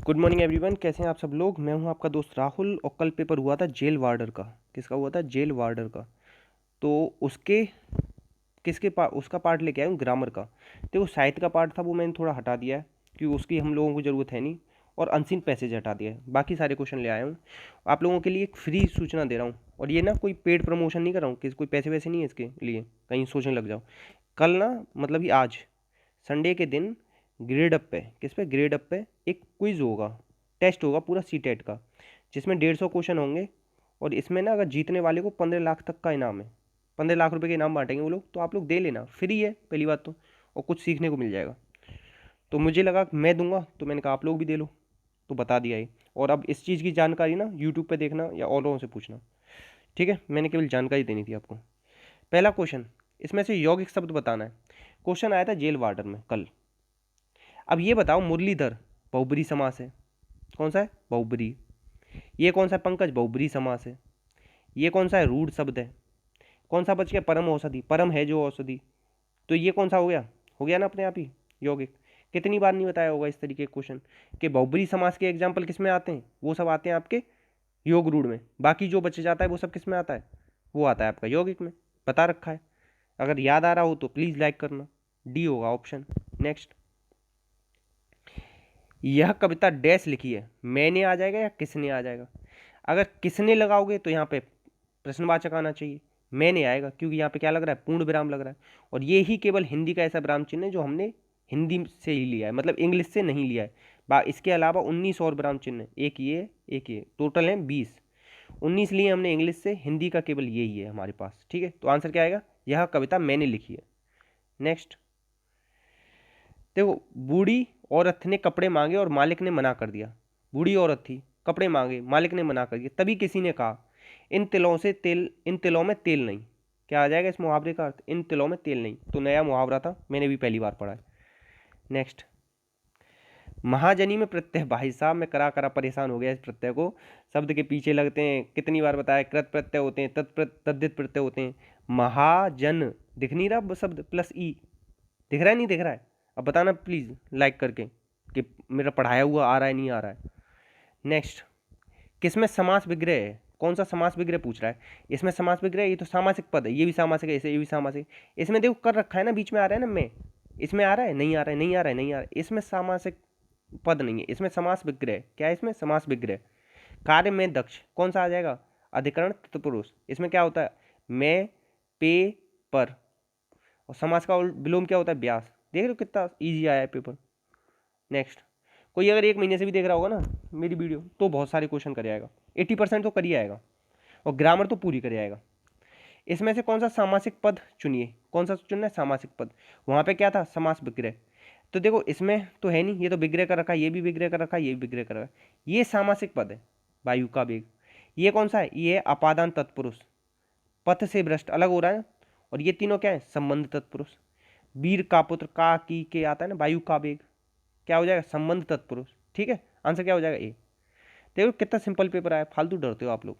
Good morning everyone, कैसे हैं आप सब लोग। मैं हूं आपका दोस्त राहुल और कल पेपर हुआ था जेल वार्डर का। किसका हुआ था? जेल वार्डर का। तो उसके उसका पार्ट लेके आया हूँ ग्रामर का। तो वो साहित्य का पार्ट था, वो मैंने थोड़ा हटा दिया है क्योंकि उसकी हम लोगों को ज़रूरत है नहीं। और अनसीन पैसेज हटा दिया है, बाकी सारे क्वेश्चन ले आया हूँ। आप लोगों के लिए एक फ्री सूचना दे रहा हूँ, और ये ना कोई पेड प्रमोशन नहीं कर रहा हूँ, कोई पैसे वैसे नहीं है इसके लिए, कहीं सोचने लग जाओ। कल ना, मतलब कि आज संडे के दिन ग्रेड अप पे, किस पे? ग्रेड अप पे एक क्विज होगा, टेस्ट होगा पूरा सी टेट का, जिसमें 150 क्वेश्चन होंगे। और इसमें ना अगर जीतने वाले को 15 लाख तक का इनाम है। 15 लाख रुपए के इनाम बांटेंगे वो लोग, तो आप लोग दे लेना, फ्री है पहली बात तो, और कुछ सीखने को मिल जाएगा। तो मुझे लगा कि मैं दूंगा, तो मैंने कहा आप लोग भी दे लो, तो बता दिया ये। और अब इस चीज़ की जानकारी ना यूट्यूब पे देखना या और लोगों से पूछना, ठीक है? मैंने केवल जानकारी देनी थी आपको। पहला क्वेश्चन, इसमें से यौगिक शब्द बताना है। क्वेश्चन आया था जेल वार्डन में कल। अब ये बताओ, मुरलीधर बहुब्री समास है। कौन सा है? बहुब्री। ये कौन सा है? पंकज, बहुब्री समास है। ये कौन सा है? रूढ़ शब्द है। कौन सा बच गया? परम औषधि, परम है जो औषधि। तो ये कौन सा हो गया? हो गया ना अपने आप ही यौगिक। कितनी बार नहीं बताया होगा इस तरीके के क्वेश्चन कि बहुब्री समास के एग्जाम्पल किस में आते हैं? वो सब आते हैं आपके योग रूढ़ में। बाकी जो बच जाता है वो सब किस में आता है? वो आता है आपका यौगिक में। बता रखा है। अगर याद आ रहा हो तो प्लीज़ लाइक करना। डी होगा ऑप्शन। नेक्स्ट, यह कविता डैश लिखी है। मैंने आ जाएगा या किसने आ जाएगा? अगर किसने लगाओगे तो यहाँ पे प्रश्नवाचक आना चाहिए। मैंने आएगा क्योंकि यहाँ पे क्या लग रहा है? पूर्ण विराम लग रहा है। और ये ही केवल हिंदी का ऐसा विराम चिन्ह है जो हमने हिंदी से ही लिया है, मतलब इंग्लिश से नहीं लिया है। इसके अलावा 19 और विराम चिन्ह, एक ये टोटल है 20। 19 लिए हमने इंग्लिश से, हिंदी का केवल यही है हमारे पास, ठीक है? तो आंसर क्या आएगा? यह कविता मैंने लिखी है। नेक्स्ट, देखो, बूढ़ी औरत ने कपड़े मांगे और मालिक ने मना कर दिया। बूढ़ी औरत थी, कपड़े मांगे, मालिक ने मना कर दिया। तभी किसी ने कहा, इन तिलों में तेल नहीं। क्या आ जाएगा इस मुहावरे का अर्थ? इन तिलों में तेल नहीं। तो नया मुहावरा था, मैंने भी पहली बार पढ़ा है। नेक्स्ट, महाजनी में प्रत्यय, भाई साहब मैं करा करा परेशान हो गया इस प्रत्यय को। शब्द के पीछे लगते हैं, कितनी बार बताया, कृत प्रत्यय होते हैं, तद्धित प्रत्यय होते हैं। महाजन दिख नहीं रहा शब्द प्लस ई? दिख रहा है नहीं दिख रहा है? अब बताना प्लीज़ लाइक करके कि मेरा पढ़ाया हुआ आ रहा है नहीं आ रहा है। नेक्स्ट, किसमें समास विग्रह है? कौन सा समास विग्रह पूछ रहा है? इसमें समास विग्रह, ये तो सामासिक पद है, ये भी सामासिक है, इसे ये भी सामासिक। इसमें देखो कर रखा है ना, बीच में आ रहा है ना मैं। इसमें आ रहा है नहीं आ रहा है, नहीं आ रहा है नहीं आ रहा है। इसमें सामासिक पद नहीं है, इसमें समास विग्रह। क्या है इसमें? समास विग्रह। कार्य में दक्ष, कौन सा आ जाएगा? अधिकरण तत्पुरुष। इसमें क्या होता है? मैं, पे, पर। और समास का विलोम क्या होता है? व्यास। देख रहे हो कितना इजी आया है पेपर। नेक्स्ट, कोई अगर 1 महीने से भी देख रहा होगा ना मेरी वीडियो, तो बहुत सारे क्वेश्चन कर आएगा। 80% तो कर ही आएगा, और ग्रामर तो पूरी कर आएगा। इसमें से कौन सा सामासिक पद चुनिए? कौन सा चुनना है? सामासिक पद। वहाँ पे क्या था? समास विग्रह। तो देखो इसमें तो है नहीं, ये तो विग्रह कर रखा है, ये भी विग्रह कर रखा है, ये भी विग्रह कर रखा है। ये सामासिक पद है, वायु का वेग। ये कौन सा है? ये है अपादान तत्पुरुष। पथ से भ्रष्ट अलग हो रहा है। और ये तीनों क्या है? संबंध तत्पुरुष। वीर का पुत्र, का की के आता है ना, वायु का वेग। क्या हो जाएगा? संबंध तत्पुरुष। ठीक है, आंसर क्या हो जाएगा? ए। देखो कितना सिंपल पेपर आया, फालतू डरते हो आप लोग।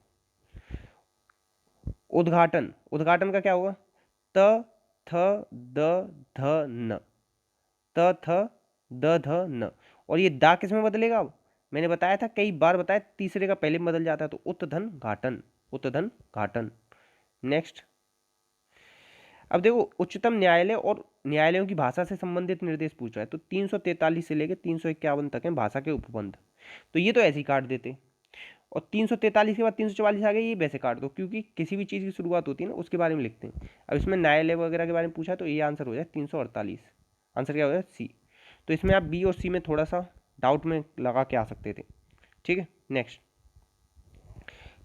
उद्घाटन, उद्घाटन का क्या होगा? त थ द ध न। त थ द ध न। और ये दा किस में बदलेगा? अब मैंने बताया था, कई बार बताया, तीसरे का पहले में बदल जाता है, तो उत्धन घाटन, उत्धन घाटन। नेक्स्ट, अब देखो, उच्चतम न्यायालय और न्यायालयों की भाषा से संबंधित निर्देश पूछ रहा है। तो 343 से लेकर 351 तक है भाषा के उपबंध। तो ये तो ऐसे ही काट देते। और 343 के बाद 344 आ गए, ये वैसे काट दो, क्योंकि किसी भी चीज़ की शुरुआत होती है ना उसके बारे में लिखते हैं। अब इसमें न्यायालय वगैरह के बारे में पूछा, तो ये आंसर हो जाए 348। आंसर क्या हो जाए? सी। तो इसमें आप बी और सी में थोड़ा सा डाउट में लगा के आ सकते थे। ठीक है, नेक्स्ट,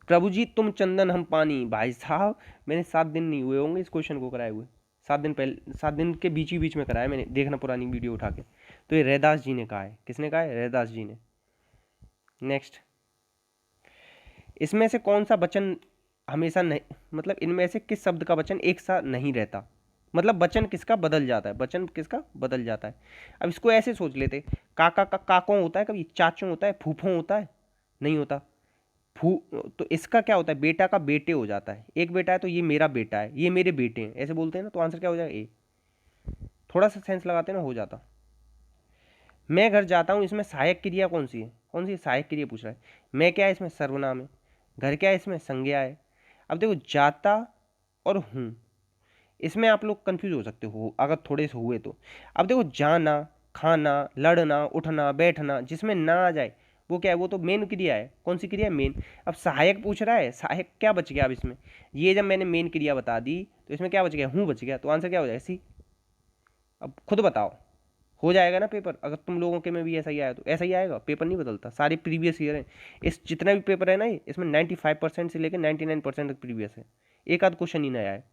प्रभु जी तुम चंदन हम पानी। भाई साहब मैंने 7 दिन नहीं हुए होंगे इस क्वेश्चन को कराए हुए। 7 दिन पहले, 7 दिन के बीच ही बीच में कराया मैंने, देखना पुरानी वीडियो उठा के। तो ये रैदास जी ने कहा है। किसने कहा है? रैदास जी ने। नेक्स्ट, इसमें से कौन सा वचन हमेशा नहीं, मतलब इनमें से किस शब्द का वचन एक सा नहीं रहता? मतलब वचन किसका बदल जाता है? वचन किसका बदल जाता है? अब इसको ऐसे सोच लेते, काका का काकों होता है, कभी चाचों होता है, फूफों होता है, नहीं होता। फू तो इसका क्या होता है? बेटा का बेटे हो जाता है। एक बेटा है तो ये मेरा बेटा है, ये मेरे बेटे हैं, ऐसे बोलते हैं ना। तो आंसर क्या हो जाएगा? ए। थोड़ा सा सेंस लगाते ना हो जाता। मैं घर जाता हूँ, इसमें सहायक क्रिया कौन सी है? कौन सी सहायक क्रिया पूछ रहा है। मैं क्या है इसमें? सर्वनाम है। घर क्या है इसमें? संज्ञा है। अब देखो जाता और हूँ, इसमें आप लोग कंफ्यूज हो सकते हो अगर थोड़े से हुए तो। अब देखो जाना, खाना, लड़ना, उठना, बैठना, जिसमें ना आ जाए वो क्या है? वो तो मेन क्रिया है। कौन सी क्रिया है? मेन। अब सहायक पूछ रहा है, सहायक क्या बच गया अब इसमें? ये जब मैंने मेन क्रिया बता दी तो इसमें क्या बच गया? हूँ बच गया। तो आंसर क्या हो जाएगा? सी। अब खुद बताओ, हो जाएगा ना पेपर? अगर तुम लोगों के में भी ऐसा ही आया तो ऐसा ही आएगा। पेपर नहीं बदलता, सारे प्रीवियस ईयर हैं। इस जितना भी पेपर है ना ये, इसमें 95% से लेकर 99% तक प्रीवियस है। एक आध क्वेश्चन ही नया है।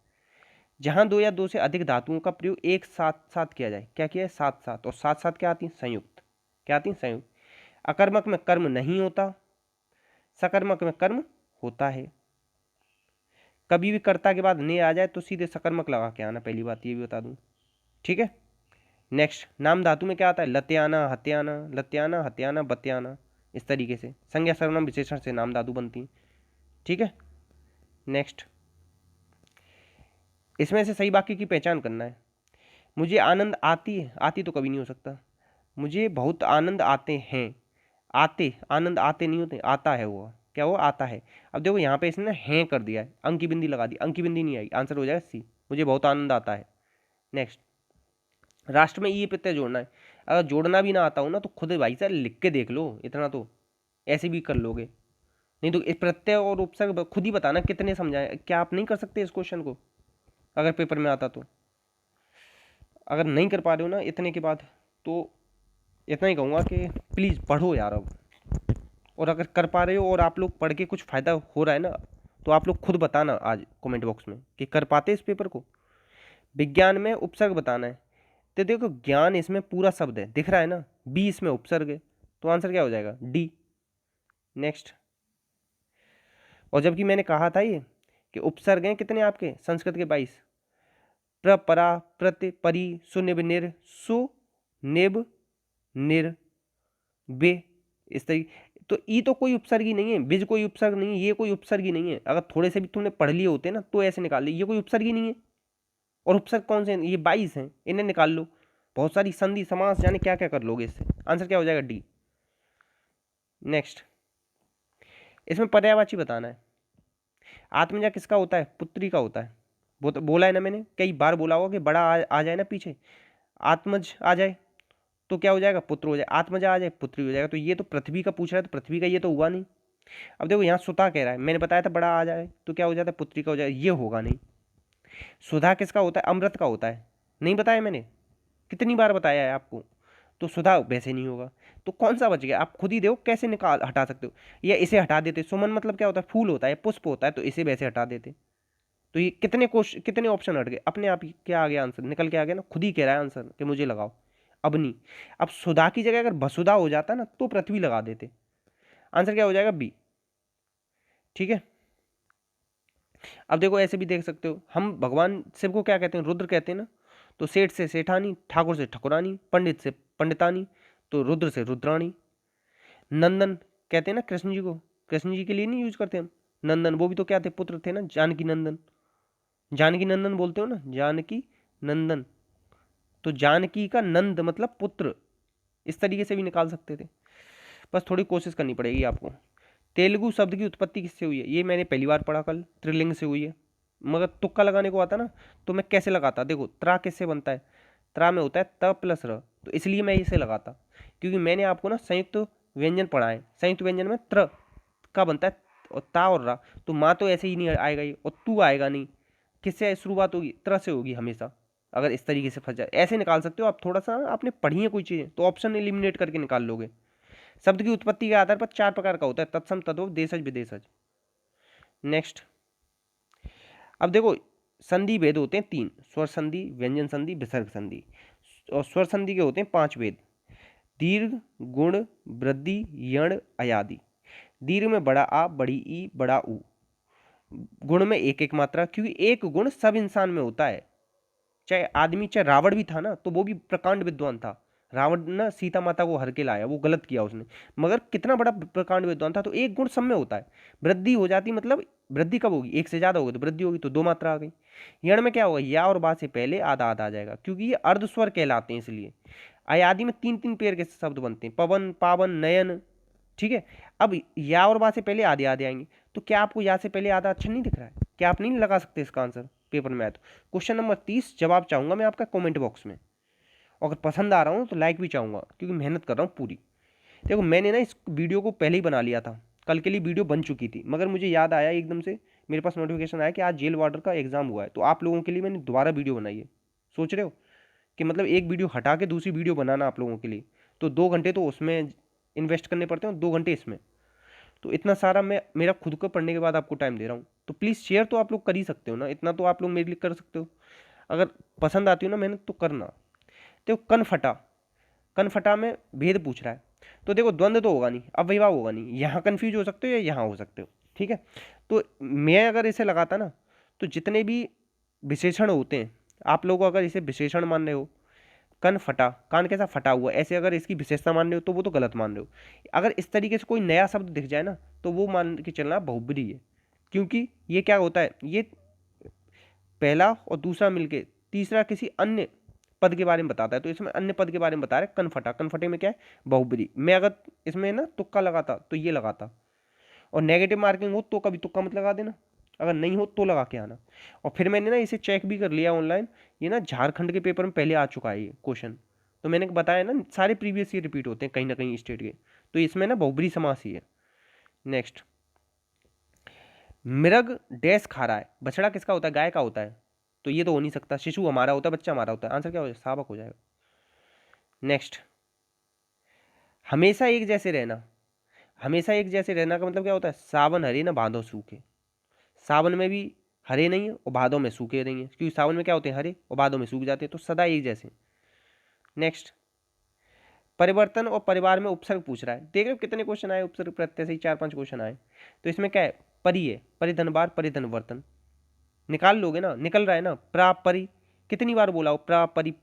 जहां दो या दो से अधिक धातुओं का प्रयोग एक साथ साथ किया जाए, क्या किया है? साथ साथ। और साथ साथ क्या आती है? संयुक्त। क्या आती है? संयुक्त। अकर्मक में कर्म नहीं होता, सकर्मक में कर्म होता है। कभी भी कर्ता के बाद ने आ जाए तो सीधे सकर्मक लगा के आना, पहली बात ये भी बता दूं। ठीक है। नेक्स्ट, नाम धातु में क्या आता है? लत्याना, हत्याना, लत्याना, हत्याना, बत्याना। इस तरीके से संज्ञा सर्वनाम विशेषण से नाम धातु बनती है। ठीक है। नेक्स्ट, इसमें से सही वाक्य की पहचान करना है। मुझे आनंद आती है, आती तो कभी नहीं हो सकता। मुझे बहुत आनंद आते हैं, आते, आनंद आते नहीं होते, आता है वो। क्या वो? आता है। अब देखो यहाँ पे इसने हैं कर दिया है, अंक की बिंदी लगा दी, अंक की बिंदी नहीं आई, आंसर हो जाएगा सी। मुझे बहुत आनंद आता है। नेक्स्ट, राष्ट्र में ये प्रत्यय जोड़ना है। अगर जोड़ना भी ना आता हो ना तो खुद भाई साहब लिख के देख लो, इतना तो ऐसे भी कर लोगे। नहीं तो इस प्रत्यय और उपसर्ग खुद ही बताना कितने समझाए। क्या आप नहीं कर सकते इस क्वेश्चन को अगर पेपर में आता तो? अगर नहीं कर पा रहे हो ना इतने के बाद, तो इतना ही कहूँगा कि प्लीज़ पढ़ो यार अब। और अगर कर पा रहे हो और आप लोग पढ़ के कुछ फ़ायदा हो रहा है ना, तो आप लोग खुद बताना आज कमेंट बॉक्स में कि कर पाते इस पेपर को। विज्ञान में उपसर्ग बताना है। तो देखो ज्ञान इसमें पूरा शब्द है, दिख रहा है ना, बी इसमें उपसर्ग है, तो आंसर क्या हो जाएगा? डी। नेक्स्ट, और जबकि मैंने कहा था ये कि उपसर्ग हैं कितने आपके संस्कृत के? 22। प्र, परा, प्रति, परि, सुनिब, निर, सु, निब, निर, बे। इस तरीके। तो ई तो कोई उपसर्ग ही नहीं है, बिज कोई उपसर्ग नहीं है, ये कोई उपसर्ग ही नहीं है। अगर थोड़े से भी तुमने पढ़ लिए होते ना तो ऐसे निकाल ली, ये कोई उपसर्ग ही नहीं है। और उपसर्ग कौन से हैं? ये 22 हैं, इन्हें निकाल लो। बहुत सारी संधि समास जाने क्या क्या कर लोगे इससे। आंसर क्या हो जाएगा? डी। नेक्स्ट, इसमें पर्यायवाची बताना है। आत्मजा किसका होता है? पुत्री का होता है। वो तो बोला है ना मैंने, कई बार बोला होगा कि बड़ा आ जाए ना पीछे, आत्मज आ जाए तो क्या हो जाएगा? पुत्र हो जाए। आत्मजा आ जाए पुत्री हो जाएगा। तो ये तो पृथ्वी का पूछ रहा है, तो पृथ्वी का ये तो हुआ नहीं। अब देखो यहाँ सुता कह रहा है, मैंने बताया था बड़ा आ जाए तो क्या हो जाता है? पुत्री का हो जाए, ये होगा नहीं। सुधा किसका होता है? अमृत का होता है। नहीं बताया मैंने? कितनी बार बताया है आपको? तो सुधा वैसे नहीं होगा। तो कौन सा बच गया? आप खुद ही देखो कैसे निकाल हटा सकते हो। या इसे हटा देते, सुमन मतलब क्या होता है? फूल होता है, पुष्प होता है, तो इसे वैसे हटा देते। तो ये कितने क्वेश्चन, कितने ऑप्शन हट गए अपने आप ही। क्या आ गया आंसर? निकल के आ गया ना, खुद ही कह रहा है आंसर कि मुझे लगाओ। अब नहीं, अब सुधा की जगह अगर वसुधा हो जाता ना तो पृथ्वी लगा देते। आंसर क्या हो जाएगा? बी। ठीक है। अब देखो ऐसे भी देख सकते हो, हम भगवान शिव को क्या कहते हैं? रुद्र कहते हैं ना। तो सेठ से सेठानी, ठाकुर से ठकुरानी, पंडित से पंडितानी, तो रुद्र से रुद्राणी। नंदन कहते हैं ना कृष्ण जी को, कृष्ण जी के लिए नहीं यूज करते हम नंदन? वो भी तो क्या थे? पुत्र थे ना, जानकी नंदन। जानकी नंदन बोलते हो ना, जानकी नंदन। तो जानकी का नंद मतलब पुत्र, इस तरीके से भी निकाल सकते थे। बस थोड़ी कोशिश करनी पड़ेगी आपको। तेलुगु शब्द की उत्पत्ति किससे हुई है? ये मैंने पहली बार पढ़ा कल, त्रिलिंग से हुई है। मगर तुक्का लगाने को आता ना, तो मैं कैसे लगाता? देखो त्रा किससे बनता है? त्रा में होता है त प्लस र, तो इसलिए मैं इसे लगाता। क्योंकि मैंने आपको ना संयुक्त व्यंजन पढ़ा है, संयुक्त व्यंजन में त्र का बनता है और ता और रा। तो माँ तो ऐसे ही नहीं आएगा ये, और तू आएगा नहीं। किससे शुरुआत होगी? त्र से होगी हमेशा। अगर इस तरीके से फंस जाए, ऐसे निकाल सकते हो आप। थोड़ा सा आपने पढ़ी है कोई चीज़ें तो ऑप्शन एलिमिनेट करके निकाल लोगे। शब्द की उत्पत्ति के आधार पर 4 प्रकार का होता है: तत्सम, तद्भव, देशज, विदेशज। नेक्स्ट, अब देखो संधि भेद होते हैं 3: स्वर संधि, व्यंजन संधि, विसर्ग संधि। और स्वर संधि के होते हैं 5 भेद: दीर्घ, गुण, वृद्धि, यण, अयादि। दीर्घ में बड़ा आ, बड़ी ई, बड़ा ऊ। गुण में एक एक मात्रा, क्योंकि एक गुण सब इंसान में होता है। चाहे आदमी, चाहे रावण भी था ना, तो वो भी प्रकांड विद्वान था। रावण ना सीता माता को हर के लाया, वो गलत किया उसने, मगर कितना बड़ा प्रकांड विद्वान था। तो एक गुण सब में होता है। वृद्धि हो जाती मतलब वृद्धि कब होगी? एक से ज्यादा होगी तो वृद्धि होगी, तो 2 मात्रा आ गई। यण में क्या होगा? या और बा से पहले आधा आधा आ जाएगा, क्योंकि ये अर्धस्वर कहलाते हैं इसलिए। अयादि में 3-3 पेयर के शब्द बनते हैं, पवन, पावन, नयन, ठीक है। अब या और बा से पहले आधे आधे आएंगे, तो क्या आपको या से पहले आधा अक्षर नहीं दिख रहा है? क्या आप नहीं लगा सकते इसका आंसर पेपर में आया तो? क्वेश्चन नंबर 30 जवाब चाहूंगा मैं आपका कमेंट बॉक्स में। अगर पसंद आ रहा हूँ तो लाइक भी चाहूंगा, क्योंकि मेहनत कर रहा हूँ पूरी। देखो मैंने ना इस वीडियो को पहले ही बना लिया था, कल के लिए वीडियो बन चुकी थी, मगर मुझे याद आया एकदम से, मेरे पास नोटिफिकेशन आया कि आज जेल वार्डर का एग्जाम हुआ है, तो आप लोगों के लिए मैंने दोबारा वीडियो बनाई है। सोच रहे हो कि मतलब एक वीडियो हटा के दूसरी वीडियो बनाना आप लोगों के लिए, तो 2 घंटे तो उसमें इन्वेस्ट करने पड़ते हैं, 2 घंटे इसमें, तो इतना सारा मैं मेरा खुद को पढ़ने के बाद आपको टाइम दे रहा हूँ, तो प्लीज़ शेयर तो आप लोग कर ही सकते हो ना, इतना तो आप लोग मेरे लिए कर सकते हो। अगर पसंद आती हो ना मेहनत तो करना। देखो कन फटा में भेद पूछ रहा है, तो देखो द्वंद्व तो होगा नहीं, अव्ययभाव होगा नहीं, यहाँ कन्फ्यूज हो सकते हो या यहाँ हो सकते हो, ठीक है। तो मैं अगर इसे लगाता ना, तो जितने भी विशेषण होते हैं, आप लोग अगर इसे विशेषण मान रहे हो, कन फटा, कान कैसा फटा हुआ, ऐसे अगर इसकी विशेषता मान रहे हो तो वो तो गलत मान रहे हो। अगर इस तरीके से कोई नया शब्द दिख जाए ना, तो वो मान के चलना बहुब्री है, क्योंकि ये क्या होता है, ये पहला और दूसरा मिलके तीसरा किसी अन्य पद के बारे में बताता है, तो इसमें अन्य पद के बारे में बता रहे कनफटा, कनफटे में क्या है, बहुब्री। मैं अगर इसमें ना तुक्का लगाता तो ये लगाता, और नेगेटिव मार्किंग हो तो कभी तुक्का मत लगा देना, अगर नहीं हो तो लगा के आना। और फिर मैंने ना इसे चेक भी कर लिया ऑनलाइन, ये ना झारखंड के पेपर में पहले आ चुका है ये क्वेश्चन, तो मैंने बताया ना सारे प्रीवियस ईयर रिपीट होते हैं कहीं ना कहीं स्टेट के, तो इसमें ना बहुब्री समास ही है। नेक्स्ट, मृग डैश खा रहा है, बछड़ा किसका होता है, गाय का होता है, तो ये तो हो नहीं सकता, शिशु हमारा होता है, बच्चा हमारा होता है, आंसर क्या हो जाएगा, शावक हो जाएगा। नेक्स्ट, हमेशा एक जैसे रहना, हमेशा एक जैसे रहना का मतलब क्या होता है, सावन हरे ना भादो सूखे, सावन में भी हरे नहीं है और भादों में सूखे नहीं है, क्योंकि सावन में क्या होते हैं हरे और भादों में सूख जाते हैं, तो सदा एक जैसे। नेक्स्ट, परिवर्तन और परिवार में उपसर्ग पूछ रहा है, देख रहे हो कितने क्वेश्चन आए उपसर्ग प्रत्यय से ही, 4-5 क्वेश्चन आए, तो इसमें क्या है, परि है, परिधनबार परिधनवर्तन, निकाल लोगे ना, निकल रहा है ना, प्रा परि, कितनी बार बोला हो, प्रा परि,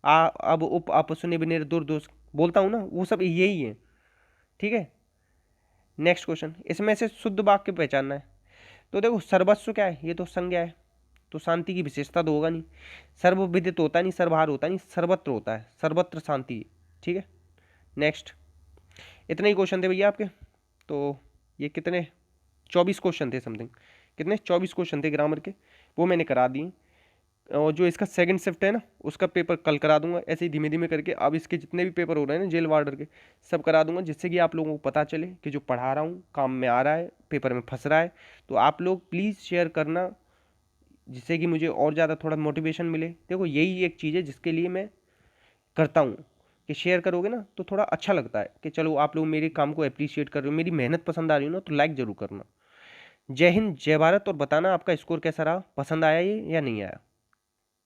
आ अब उप अप सुने बिनेर दुर दोष बोलता हूँ ना, वो सब यही है, ठीक है। नेक्स्ट क्वेश्चन, इसमें से शुद्ध वाक्य पहचानना है, तो देखो सर्वस्व क्या है, ये तो संज्ञा है, तो शांति की विशेषता तो होगा नहीं, सर्वविदित होता नहीं, सर्वहार होता नहीं, सर्वत्र होता है, सर्वत्र शांति, ठीक है। नेक्स्ट, इतने ही क्वेश्चन थे भैया आपके, तो ये कितने 24 क्वेश्चन थे समथिंग, कितने 24 क्वेश्चन थे ग्रामर के, वो मैंने करा दिए, और जो इसका सेकंड शिफ्ट है ना उसका पेपर कल करा दूंगा, ऐसे ही धीमे धीमे करके अब इसके जितने भी पेपर हो रहे हैं ना जेल वार्डर के, सब करा दूंगा, जिससे कि आप लोगों को पता चले कि जो पढ़ा रहा हूँ काम में आ रहा है, पेपर में फंस रहा है। तो आप लोग प्लीज़ शेयर करना, जिससे कि मुझे और ज़्यादा थोड़ा मोटिवेशन मिले। देखो यही एक चीज़ है जिसके लिए मैं करता हूँ, कि शेयर करोगे ना तो थोड़ा अच्छा लगता है कि चलो आप लोग मेरे काम को अप्रिशिएट कर रहे हो, मेरी मेहनत पसंद आ रही हो ना, तो लाइक ज़रूर करना। जय हिंद, जय भारत, और बताना आपका स्कोर कैसा रहा, पसंद आया ये या नहीं आया।